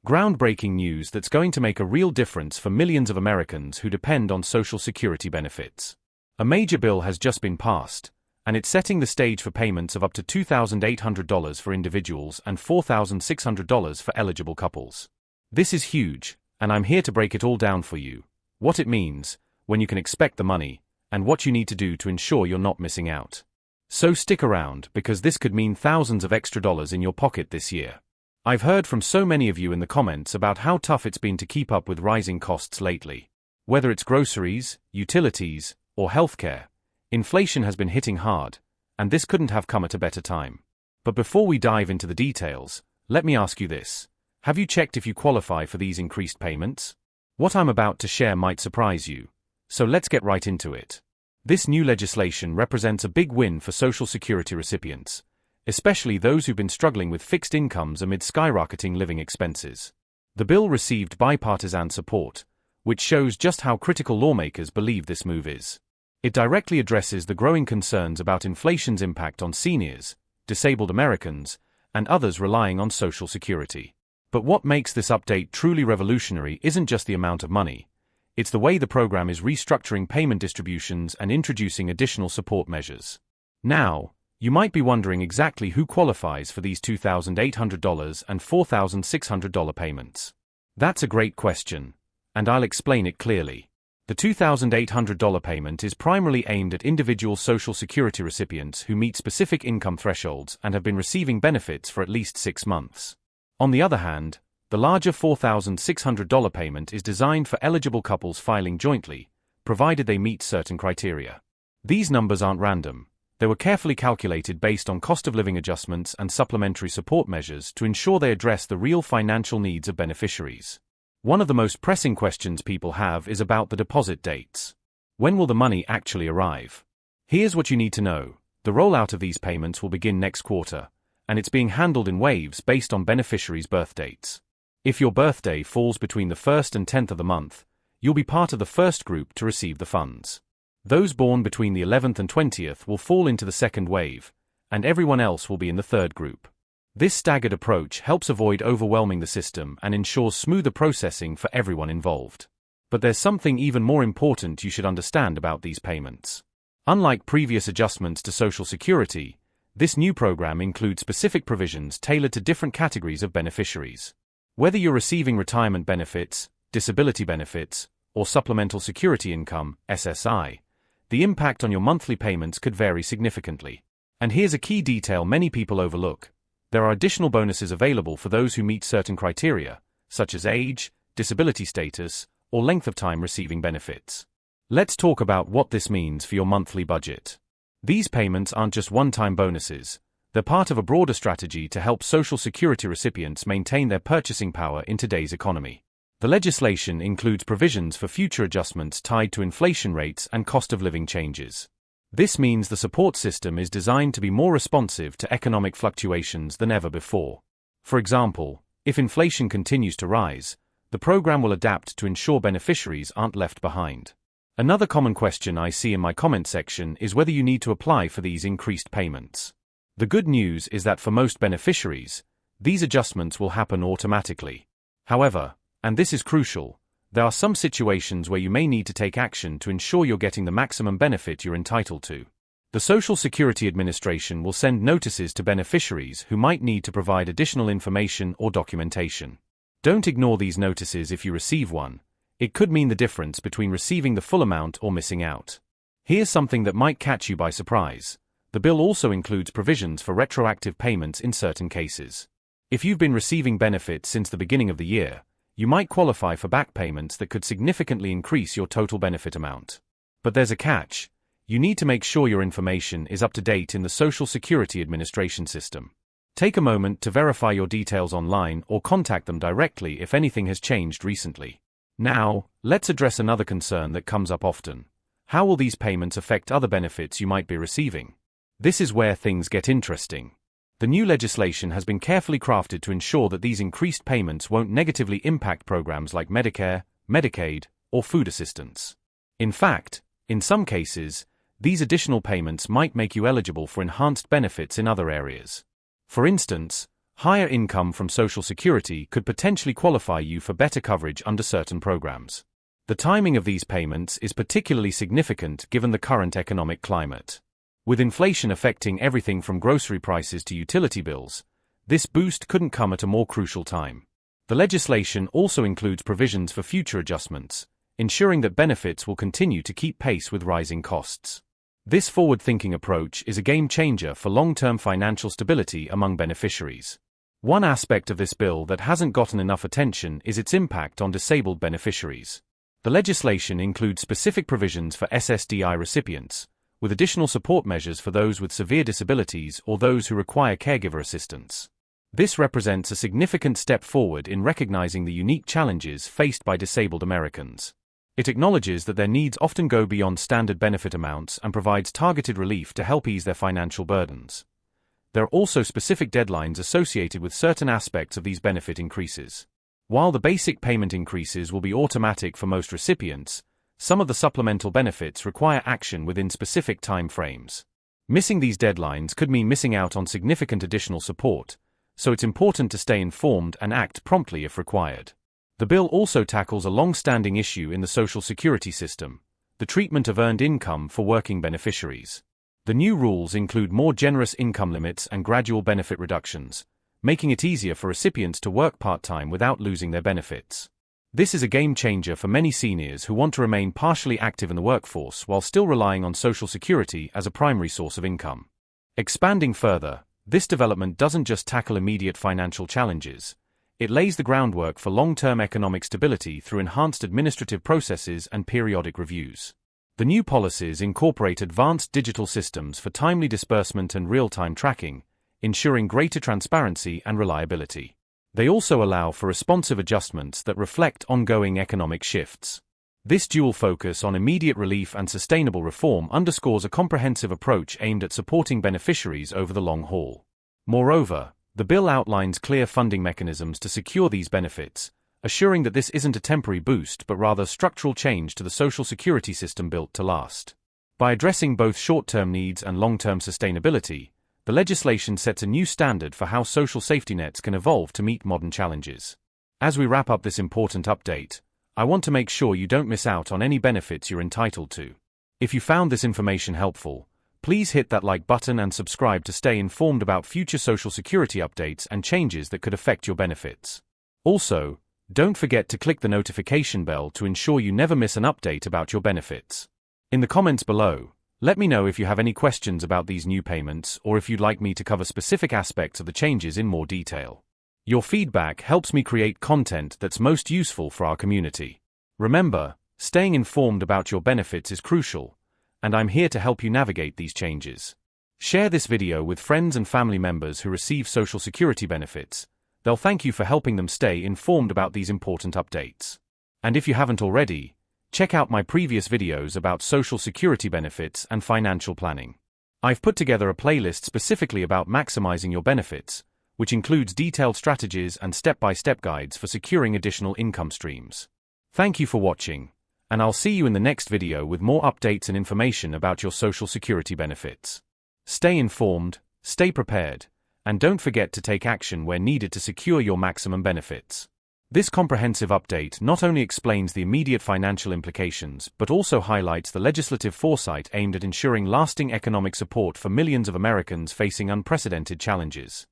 Groundbreaking news that's going to make a real difference for millions of Americans who depend on Social Security benefits. A major bill has just been passed, and it's setting the stage for payments of up to $2,800 for individuals and $4,600 for eligible couples. This is huge, and I'm here to break it all down for you: what it means, when you can expect the money, and what you need to do to ensure you're not missing out. So stick around, because this could mean thousands of extra dollars in your pocket this year. I've heard from so many of you in the comments about how tough it's been to keep up with rising costs lately. Whether it's groceries, utilities, or healthcare, inflation has been hitting hard, and this couldn't have come at a better time. But before we dive into the details, let me ask you this: have you checked if you qualify for these increased payments? What I'm about to share might surprise you, so let's get right into it. This new legislation represents a big win for Social Security recipients, especially those who've been struggling with fixed incomes amid skyrocketing living expenses. The bill received bipartisan support, which shows just how critical lawmakers believe this move is. It directly addresses the growing concerns about inflation's impact on seniors, disabled Americans, and others relying on Social Security. But what makes this update truly revolutionary isn't just the amount of money. It's the way the program is restructuring payment distributions and introducing additional support measures. Now, you might be wondering exactly who qualifies for these $2,800 and $4,600 payments. That's a great question, and I'll explain it clearly. The $2,800 payment is primarily aimed at individual Social Security recipients who meet specific income thresholds and have been receiving benefits for at least 6 months. On the other hand, the larger $4,600 payment is designed for eligible couples filing jointly, provided they meet certain criteria. These numbers aren't random. They were carefully calculated based on cost of living adjustments and supplementary support measures to ensure they address the real financial needs of beneficiaries. One of the most pressing questions people have is about the deposit dates. When will the money actually arrive? Here's what you need to know: the rollout of these payments will begin next quarter, and it's being handled in waves based on beneficiaries' birth dates. If your birthday falls between the 1st and 10th of the month, you'll be part of the first group to receive the funds. Those born between the 11th and 20th will fall into the second wave, and everyone else will be in the third group. This staggered approach helps avoid overwhelming the system and ensures smoother processing for everyone involved. But there's something even more important you should understand about these payments. Unlike previous adjustments to Social Security, this new program includes specific provisions tailored to different categories of beneficiaries. Whether you're receiving retirement benefits, disability benefits, or supplemental security income, SSI, the impact on your monthly payments could vary significantly. And here's a key detail many people overlook: there are additional bonuses available for those who meet certain criteria, such as age, disability status, or length of time receiving benefits. Let's talk about what this means for your monthly budget. These payments aren't just one-time bonuses. They're part of a broader strategy to help Social Security recipients maintain their purchasing power in today's economy. The legislation includes provisions for future adjustments tied to inflation rates and cost of living changes. This means the support system is designed to be more responsive to economic fluctuations than ever before. For example, if inflation continues to rise, the program will adapt to ensure beneficiaries aren't left behind. Another common question I see in my comment section is whether you need to apply for these increased payments. The good news is that for most beneficiaries, these adjustments will happen automatically. However, and this is crucial, there are some situations where you may need to take action to ensure you're getting the maximum benefit you're entitled to. The Social Security Administration will send notices to beneficiaries who might need to provide additional information or documentation. Don't ignore these notices if you receive one. It could mean the difference between receiving the full amount or missing out. Here's something that might catch you by surprise. The bill also includes provisions for retroactive payments in certain cases. If you've been receiving benefits since the beginning of the year, you might qualify for back payments that could significantly increase your total benefit amount. But there's a catch: you need to make sure your information is up to date in the Social Security Administration system. Take a moment to verify your details online or contact them directly if anything has changed recently. Now, let's address another concern that comes up often. How will these payments affect other benefits you might be receiving? This is where things get interesting. The new legislation has been carefully crafted to ensure that these increased payments won't negatively impact programs like Medicare, Medicaid, or food assistance. In fact, in some cases, these additional payments might make you eligible for enhanced benefits in other areas. For instance, Higher income from Social Security could potentially qualify you for better coverage under certain programs. The timing of these payments is particularly significant given the current economic climate. With inflation affecting everything from grocery prices to utility bills, this boost couldn't come at a more crucial time. The legislation also includes provisions for future adjustments, ensuring that benefits will continue to keep pace with rising costs. This forward-thinking approach is a game-changer for long-term financial stability among beneficiaries. One aspect of this bill that hasn't gotten enough attention is its impact on disabled beneficiaries. The legislation includes specific provisions for SSDI recipients, with additional support measures for those with severe disabilities or those who require caregiver assistance. This represents a significant step forward in recognizing the unique challenges faced by disabled Americans. It acknowledges that their needs often go beyond standard benefit amounts and provides targeted relief to help ease their financial burdens. There are also specific deadlines associated with certain aspects of these benefit increases. While the basic payment increases will be automatic for most recipients, some of the supplemental benefits require action within specific time frames. Missing these deadlines could mean missing out on significant additional support, so it's important to stay informed and act promptly if required. The bill also tackles a long-standing issue in the Social Security system: the treatment of earned income for working beneficiaries. The new rules include more generous income limits and gradual benefit reductions, making it easier for recipients to work part-time without losing their benefits. This is a game-changer for many seniors who want to remain partially active in the workforce while still relying on Social Security as a primary source of income. Expanding further, this development doesn't just tackle immediate financial challenges. It lays the groundwork for long-term economic stability through enhanced administrative processes and periodic reviews. The new policies incorporate advanced digital systems for timely disbursement and real-time tracking, ensuring greater transparency and reliability. They also allow for responsive adjustments that reflect ongoing economic shifts. This dual focus on immediate relief and sustainable reform underscores a comprehensive approach aimed at supporting beneficiaries over the long haul. Moreover, the bill outlines clear funding mechanisms to secure these benefits, assuring that this isn't a temporary boost but rather structural change to the Social Security system built to last. By addressing both short-term needs and long-term sustainability, the legislation sets a new standard for how social safety nets can evolve to meet modern challenges. As we wrap up this important update, I want to make sure you don't miss out on any benefits you're entitled to. If you found this information helpful, please hit that like button and subscribe to stay informed about future Social Security updates and changes that could affect your benefits. Also, don't forget to click the notification bell to ensure you never miss an update about your benefits. In the comments below, let me know if you have any questions about these new payments or if you'd like me to cover specific aspects of the changes in more detail. Your feedback helps me create content that's most useful for our community. Remember, staying informed about your benefits is crucial, and I'm here to help you navigate these changes. Share this video with friends and family members who receive Social Security benefits. They'll thank you for helping them stay informed about these important updates. And if you haven't already, check out my previous videos about Social Security benefits and financial planning. I've put together a playlist specifically about maximizing your benefits, which includes detailed strategies and step-by-step guides for securing additional income streams. Thank you for watching, and I'll see you in the next video with more updates and information about your Social Security benefits. Stay informed, stay prepared, and don't forget to take action where needed to secure your maximum benefits. This comprehensive update not only explains the immediate financial implications but also highlights the legislative foresight aimed at ensuring lasting economic support for millions of Americans facing unprecedented challenges.